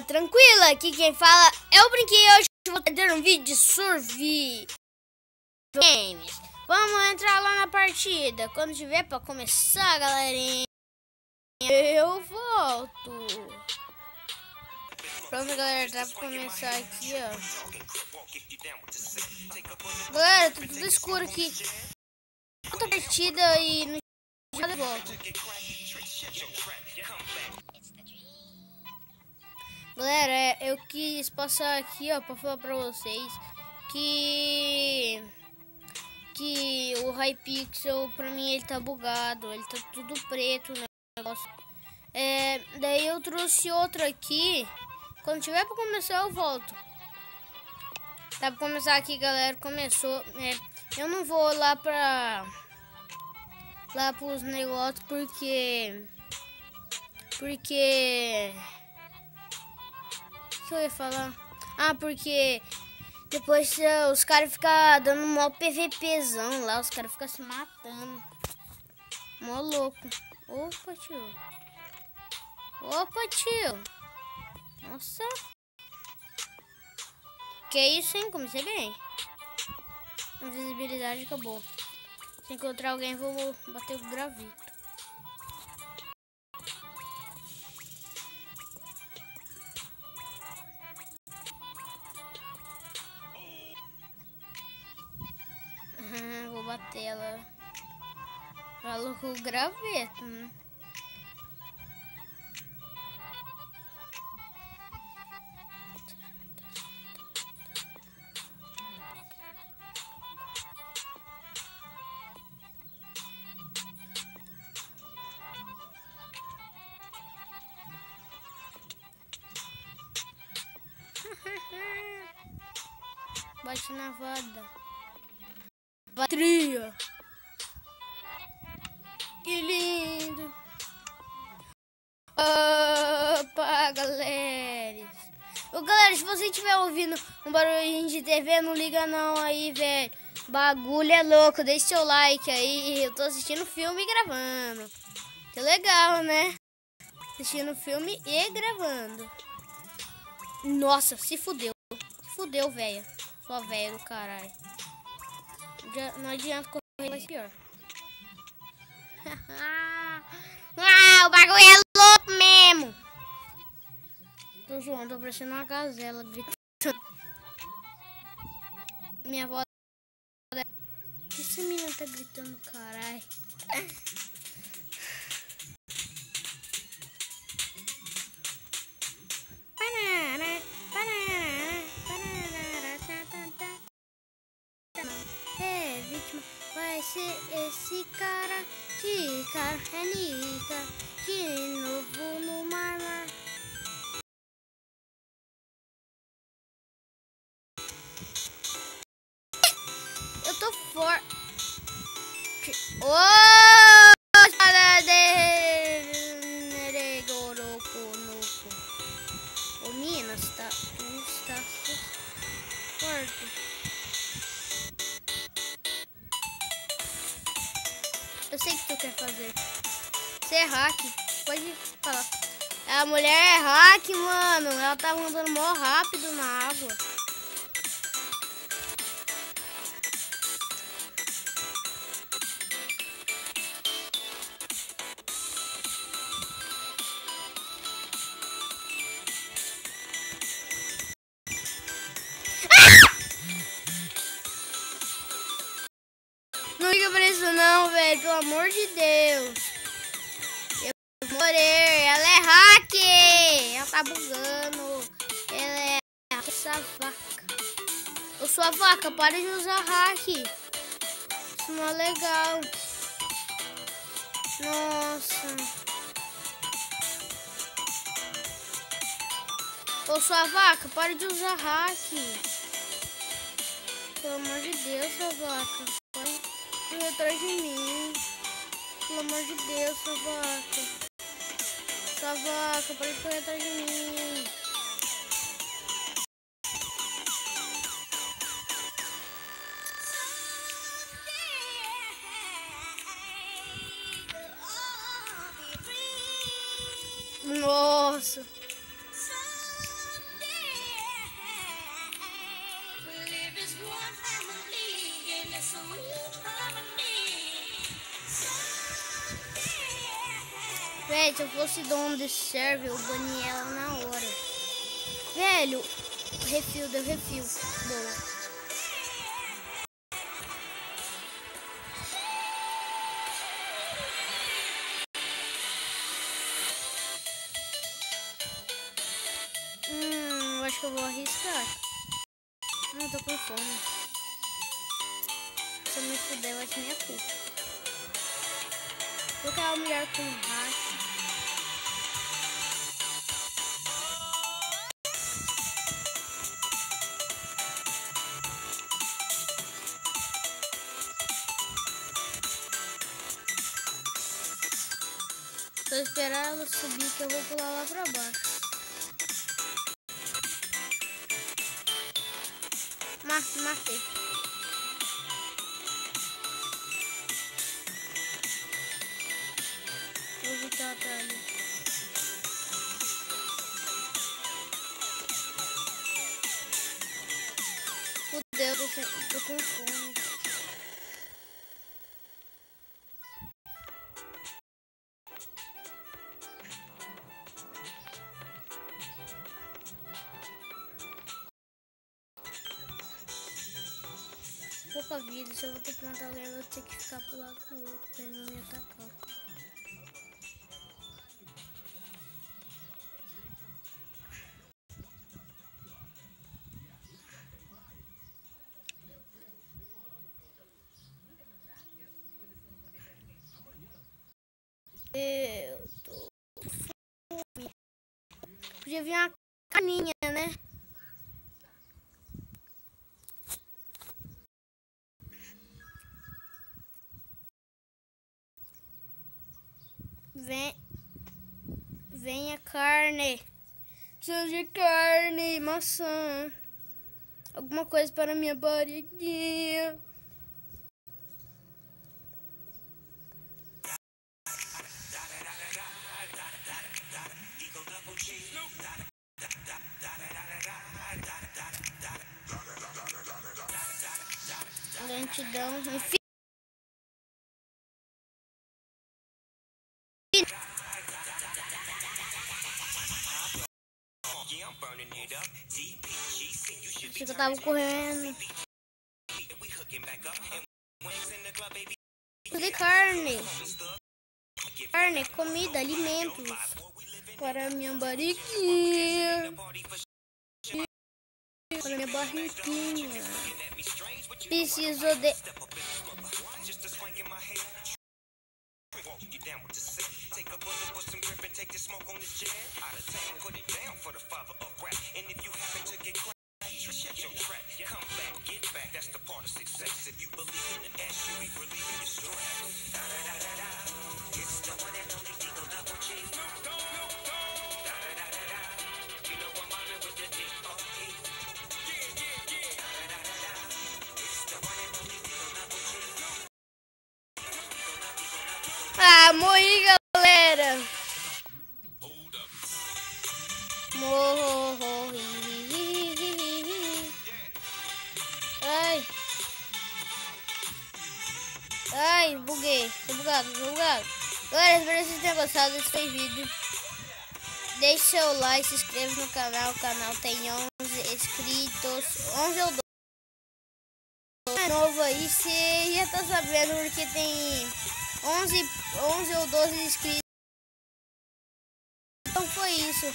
tranquila, aqui quem fala é o Brinquinho. Hoje eu vou fazer um vídeo de Survival Games. Vamos entrar lá na partida. Quando tiver pra começar, galerinha, eu volto. Pronto, galera, dá pra começar aqui, ó. Galera, tá tudo escuro aqui. Outra partida e no já volto. Galera, eu quis passar aqui, ó, pra falar pra vocês que o Hypixel, pra mim, ele tá bugado, ele tá tudo preto, né, negócio. Daí eu trouxe outro aqui. Quando tiver pra começar, eu volto. Tá pra começar aqui, galera, começou. Eu não vou lá pros negócios, porque o que eu ia falar? Porque depois os caras ficam dando mó PVPzão lá, os caras ficam se matando. Mó louco. Opa, tio. Opa, tio. Nossa. Que isso, hein? Comecei bem. A visibilidade acabou. Se encontrar alguém, vou bater o gravito. Vou bater ela. Falou com o graveto, né? Bate na vada. Bateria. Que lindo. Opa, galera. Galera, se você estiver ouvindo um barulhinho de TV, não liga não aí, velho. Bagulho é louco. Deixe seu like aí. Eu tô assistindo filme e gravando. Que legal, né? Assistindo filme e gravando. Nossa, se fudeu. Se fudeu, velho. Só velho do caralho. Não adianta correr, vai ser pior. O bagulho é louco mesmo. Tô zoando, tô parecendo uma gazela gritando. Minha avó. Essa menina tá gritando, caralho. Vítima vai ser esse cara. Que cara é Nica. De novo no mar. Eu tô forte. Ô Minas, tu está forte. Eu sei o que tu quer fazer. Você é hack. Pode falar. A mulher é hack, mano. Ela tá andando mó rápido na água. Não liga pra isso não, velho. Pelo amor de Deus. Eu vou morrer. Ela é hack. Ela tá bugando. Ela é essa vaca. Eu sou a vaca. Para de usar hack. Isso não é legal. Nossa. Eu sou a vaca. Para de usar hack. Pelo amor de Deus, sua vaca. Corre atrás de mim. Pelo amor de Deus, sua vaca. Sua vaca, pode correr atrás de mim. Nossa. Velho, se eu fosse dono desse server, eu bania ela na hora. Velho, refil, deu refil. Boa. Eu acho que eu vou arriscar. Não, tô com fome. Se eu me fuder, vai ser minha culpa. Vou querer a mulher com racha. Só esperar ela subir que eu vou pular lá pra baixo. Matei. Vou evitar pra ali. Fudeu, tô com fome. Pouca vida, se eu vou ter que matar alguém, eu vou ter que ficar pro lado do outro pra ele não me atacar. Eu tô com fome. Podia vir uma caninha, né? Venha carne. Preciso de carne, maçã. Alguma coisa para minha barriguinha. Lentidão. Enfim. Achei que eu tava correndo. De carne. Carne, comida, alimentos. Para minha barriguinha. Para minha barriguinha. Preciso de... Ah, morri, galera. Morri. Ai, buguei. Tô bugado. Galera, espero que vocês tenham gostado desse vídeo. Deixe seu like, se inscreva no canal. O canal tem 11 inscritos. 11 ou 12. É novo aí, você já tá sabendo, porque tem 11 ou 12 inscritos. Então foi isso.